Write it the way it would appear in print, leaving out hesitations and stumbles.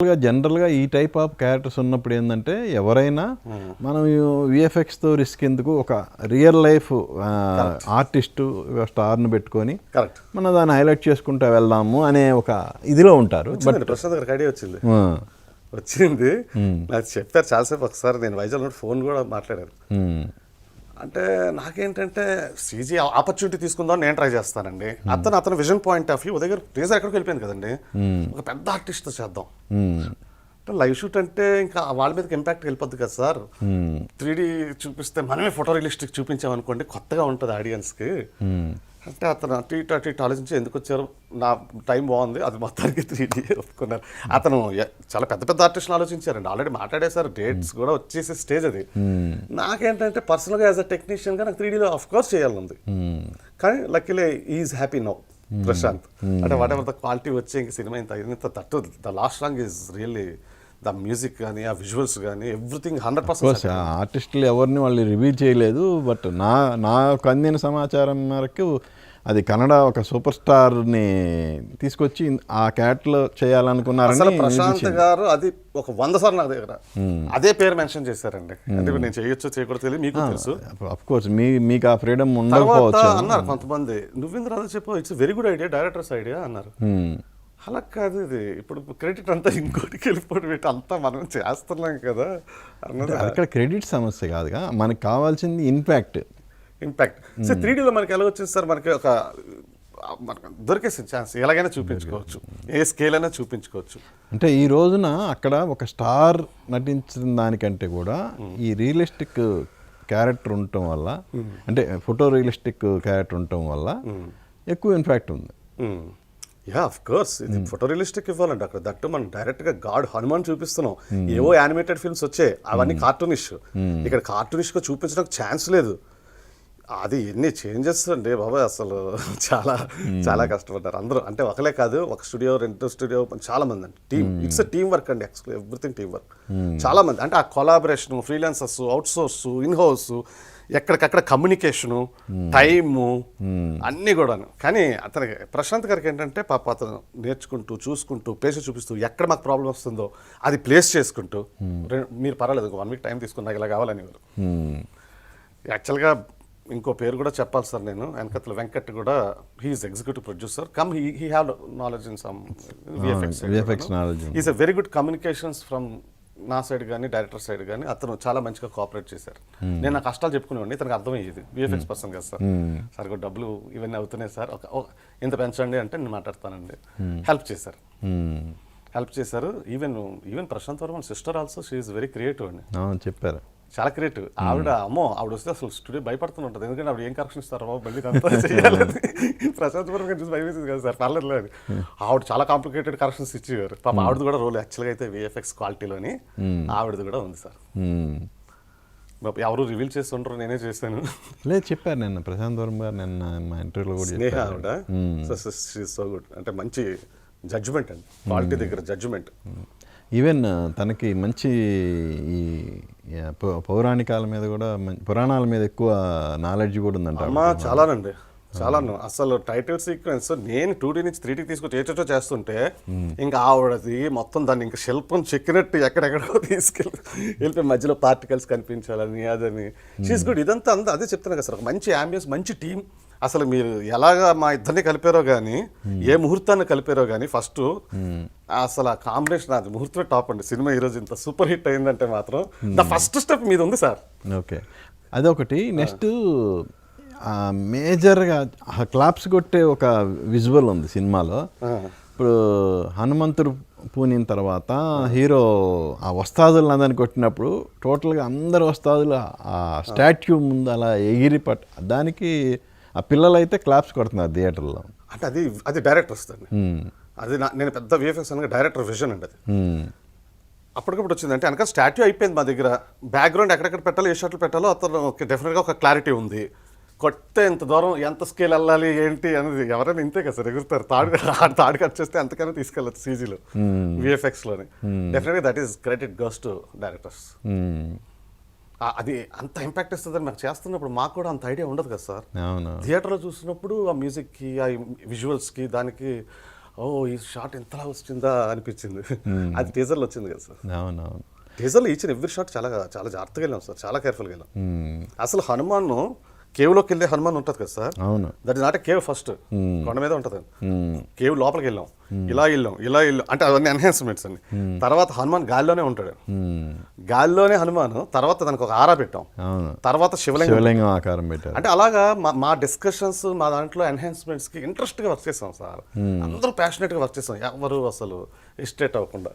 జనరల్గా ఈ type of characters ఉన్నప్పుడు ఏంటంటే ఎవరైనా మనం విఎఫ్ఎక్స్తో రిస్క్ ఎందుకు, ఒక రియల్ లైఫ్ ఆర్టిస్టు స్టార్ను పెట్టుకొని మనం దాన్ని హైలైట్ చేసుకుంటూ వెళ్దాము అనే ఒక ఇదిలో ఉంటారు. బట్ ప్రసాద్ గారికి ఐడియా వచ్చింది నాకు చెప్పారు చాలాసేపు. ఒకసారి నేను వైజాగ్ ఫోన్ కూడా మాట్లాడాను. అంటే నాకేంటంటే సీజీ ఆపర్చునిటీ తీసుకుందాం నేను ట్రై చేస్తానండి. అతను విజన్ పాయింట్ ఆఫ్ వ్యూ దగ్గర టీజర్ ఎక్కడికి వెళ్ళిపోయింది కదండి, ఒక పెద్ద ఆర్టిస్ట్తో చేద్దాం. లైవ్ షూట్ అంటే ఇంకా వాళ్ళ మీదకి ఇంపాక్ట్ వెళ్ళిపోద్ది కదా సార్. 3D చూపిస్తే మనమే ఫోటో రియలిస్టిక్ చూపించామనుకోండి, కొత్తగా ఉంటుంది ఆడియన్స్కి. అంటే అతను అటు ఇటు ఆలోచించి ఎందుకు వచ్చారు, నా టైం బాగుంది, అది మొత్తానికి 3D ఒప్పుకున్నారు. అతను చాలా పెద్ద పెద్ద ఆర్టిస్టులు ఆలోచించారండి, ఆల్రెడీ మాట్లాడేశారు, డేట్స్ కూడా వచ్చేసే స్టేజ్ అది. నాకేంటంటే పర్సనల్గా యాజ్ అ టెక్నీషియన్గా నాకు 3Dలో ఆఫ్ కోర్స్ చేయాలనుంది. కానీ luckily is happy now Prashant. అంటే వాట్ ఎవర్ ద క్వాలిటీ వచ్చే ఇంక సినిమా ఇంత తట్టు. The last song is really the music కానీ ఆ విజువల్స్ కానీ ఎవ్రీథింగ్ 100%. ఆర్టిస్టులు ఎవరిని వాళ్ళు రివీల్ చేయలేదు, బట్ నాకు అందిన సమాచారం మేరకు అది కన్నడ ఒక సూపర్ స్టార్ని తీసుకొచ్చి ఆ క్యారెక్టర్లో చేయాలనుకున్నారని ప్రశాంత్ గారు అది ఒక 100 సార్లు నా దగ్గర అదే పేరు మెన్షన్ చేశారండి. అంటే నేను చేయొచ్చు చేయకూడదు తెలియదు, మీకు తెలుసు. అఫ్ కోర్స్ మీకు ఆ ఫ్రీడమ్ ఉండకపోవచ్చు అన్నారు కొంతమంది. నువ్వెందుకు రాదు చెప్పు, it's very good idea, directors idea అన్నారు. అలా కాదు, ఇది ఇప్పుడు క్రెడిట్ అంతా ఇంకోటికి వెళ్ళిపోవడం పెట్టి అంతా మనం చేస్తున్నాం కదా అన్నది. అక్కడ క్రెడిట్ సమస్య కాదుగా, మనకు కావాల్సింది ఇంపాక్ట్. సో 3Dలో మనకి ఎలా వచ్చింది సార్, మనకి మనకు దొరికేసిన ఛాన్స్ ఎలాగైనా చూపించుకోవచ్చు, ఏ స్కేల్ అయినా చూపించుకోవచ్చు. అంటే ఈ రోజున అక్కడ ఒక స్టార్ నటించిన దానికంటే కూడా ఈ రియలిస్టిక్ క్యారెక్టర్ ఉండటం వల్ల, అంటే ఫోటో రియలిస్టిక్ క్యారెక్టర్ ఉండటం వల్ల ఎక్కువ ఇంపాక్ట్ ఉంది. యా ఆఫ్ కోర్స్, ఇది ఫోటో రియలిస్టిక్ ఇవ్వాలండి. అక్కడ దట్టు మనం డైరెక్ట్గా గాడ్ హనుమాన్ చూపిస్తున్నాం. ఏవో యానిమేటెడ్ ఫిల్మ్స్ వచ్చాయి, అవన్నీ కార్టూనిష్. ఇక్కడ కార్టూనిష్గా చూపించడానికి ఛాన్స్ లేదు. అది ఎన్ని చేంజెస్ అండి బాబాయ్, అసలు చాలా చాలా కష్టపడ్డారు అందరూ. అంటే ఒకలే కాదు, ఒక స్టూడియో 2 స్టూడియో చాలా మంది అండి. టీమ్, ఇట్స్ టీమ్ వర్క్ అండి, ఎవ్రీథింగ్ టీమ్ వర్క్. చాలా మంది అంటే ఆ collaboration, freelancers, out source, in house, ఎక్కడికక్కడ కమ్యూనికేషను, టైము అన్నీ కూడాను. కానీ అతనికి ప్రశాంత్ గారికి ఏంటంటే పాప అతను నేర్చుకుంటూ, చూసుకుంటూ, ప్లేస్ చూపిస్తూ, ఎక్కడ మాకు ప్రాబ్లం వస్తుందో అది ప్లేస్ చేసుకుంటూ, మీరు పర్వాలేదు 1 వీక్ టైం తీసుకున్నా ఇలా కావాలని. యాక్చువల్గా ఇంకో పేరు కూడా చెప్పాలి సార్ నేను, వెనకతల వెంకట్ కూడా he is executive producer cum he have knowledge in some VFX knowledge. Is a very good communications from నా సైడ్ కానీ డైరెక్టర్ సైడ్ కానీ. అతను చాలా మంచిగా కోఆపరేట్ చేశారు. నేను నా కష్టాలు చెప్పుకునేవాడిని, ఇతనికి అర్థమయ్యేది. విఎఫ్ఎక్స్ పర్సన్ కదా సార్, సరిగ్గా డబ్బులు ఇవన్నీ అవుతున్నాయి సార్, ఇంత పెంచండి అంటే నేను మాట్లాడతానండి. హెల్ప్ చేశారు. Even Prashanth Varma sister also she is very creative అండి. చెప్పారు, చాలా క్రియేటివ్. ఆవిడ వస్తే అసలు స్టూడియో భయపడుతుంటుంది, ఎందుకంటే ఆవిడ ఏం కరెక్షన్ ఇస్తారో మళ్ళీ అంతా చేయాలని. ప్రశాంత్ వర్మ చూసి భయమేసింది కదా సార్, పర్లేదు అని. ఆవిడ చాలా కాంప్లికేటెడ్ కరెక్షన్స్ ఇచ్చేవారు. పాప ఆవిడది కూడా రోల్ యాక్చువల్గా అయితే విఎఫ్ఎక్స్ క్వాలిటీలోని ఆవిడది కూడా ఉంది సార్. ఎవరు రివీల్ చేస్తుంటారు, నేనే చేశాను. లేదు చెప్పారు నిన్న ప్రశాంత్ వర్మ గారు, నిన్న మా ఇంటర్వ్యూలో కూడా స్నేహ ఆవిడ. సో గుడ్, అంటే మంచి జడ్జిమెంట్ అండి, క్వాలిటీ దగ్గర జడ్జిమెంట్. ఈవెన్ తనకి మంచి ఈ పౌరాణికాల మీద కూడా, పురాణాల మీద ఎక్కువ నాలెడ్జ్ కూడా ఉందంట. చాలానండి, చాలా. అసలు టైటిల్ సీక్వెన్స్ నేను 2D నుంచి 3D తీసుకొచ్చి ఏటో చేస్తుంటే ఇంకా ఆవిడది మొత్తం దాన్ని ఇంకా శిల్పం చెక్కినట్టు ఎక్కడెక్కడో వెళ్ళిపోయి మధ్యలో పార్టికల్స్ కనిపించాలని అదని. She's good. ఇదంతా అదే చెప్తున్నా కదా సార్, ఒక మంచి యాంబియన్స్, మంచి టీం. అసలు మీరు ఎలాగా మా ఇద్దరిని కలిపారో కానీ, ఏ ముహూర్తాన్ని కలిపారో కానీ, ఫస్ట్ అసలు ఆ కాంబినేషన్, అది ముహూర్తమే టాప్ అండి. సినిమా ఈరోజు ఇంత సూపర్ హిట్ అయిందంటే మాత్రం ద ఫస్ట్ స్టెప్ మీద ఉంది సార్. ఓకే, అదొకటి. నెక్స్ట్ మేజర్గా క్లాప్స్ కొట్టే ఒక విజువల్ ఉంది సినిమాలో. ఇప్పుడు హనుమంతుడు పూనిన తర్వాత హీరో ఆ వస్తాదులను అందరిని కొట్టినప్పుడు టోటల్గా అందరు వస్తాదులు ఆ స్టాట్యూ ముందు అలా ఎగిరి దానికి ఆ పిల్లలు అయితే క్లాప్స్ కొడుతున్నారు థియేటర్లో. అంటే అది డైరెక్టర్ వస్తుంది. అది నేను పెద్ద విఎఫ్ఎక్స్ అనగా డైరెక్టర్ విజన్ అండి. అది అప్పటికప్పుడు వచ్చింది. అంటే వెనక స్టాట్యూ అయిపోయింది మా దగ్గర, బ్యాక్గ్రౌండ్ ఎక్కడెక్కడ పెట్టాలో, ఏ షాట్లు పెట్టాలో అతను డెఫినెట్గా ఒక క్లారిటీ ఉంది. కొట్టే ఎంత దూరం, ఎంత స్కేల్ వెళ్ళాలి ఏంటి అనేది ఎవరైనా ఇంతే కదా సార్, ఎగురుతారు. తాడు కట్ చేస్తే ఎంతకైనా తీసుకెళ్ళచ్చు సీజీలో, విఎఫ్ఎక్స్లోని. డెఫినెట్గా that is credit goes to directors. అది అంత ఇంపాక్ట్ ఇస్తుందని నాకు చేస్తున్నప్పుడు మాకు కూడా అంత ఐడియా ఉండదు కదా సార్. థియేటర్లో చూసినప్పుడు ఆ మ్యూజిక్కి, ఆ విజువల్స్కి, దానికి ఈ షాట్ ఎంతలా వచ్చిందా అనిపించింది. అది టీజర్లో వచ్చింది కదా సార్. అవునవును. టీజర్లో ఇచ్చిన ఎవ్రీ షాట్ చాలా చాలా జాగ్రత్తగా వెళ్ళాం సార్, చాలా కేర్ఫుల్గా వెళ్ళాం. అసలు హనుమాన్ కేవ్లోకి వెళ్ళే హనుమాన్ ఉంటుంది కదా సార్, అవును. That is not a cave. First కొండ మీద ఉంటుంది కేవ్, లోపలికి వెళ్ళాం, ఇలా వెళ్ళాం అంటే అవన్నీ ఎన్హాన్స్మెంట్స్ అన్ని. తర్వాత హనుమాన్ గాల్లోనే ఉంటాడు, గాల్లోనే హనుమాన్. తర్వాత దానికి ఒక ఆరా పెట్టాం, అవును. తర్వాత శివలింగం ఆకారం పెట్టారు. అంటే అలాగా మా డిస్కషన్స్ మా దాంట్లో ఎన్హాన్స్మెంట్స్ కి ఇంట్రెస్ట్ గా వర్క్ చేస్తాం సార్. అందరూ ప్యాషనెట్ గా వర్క్ చేస్తాం, ఎవరు అసలు ఎస్టేట్ అవ్వకుండా.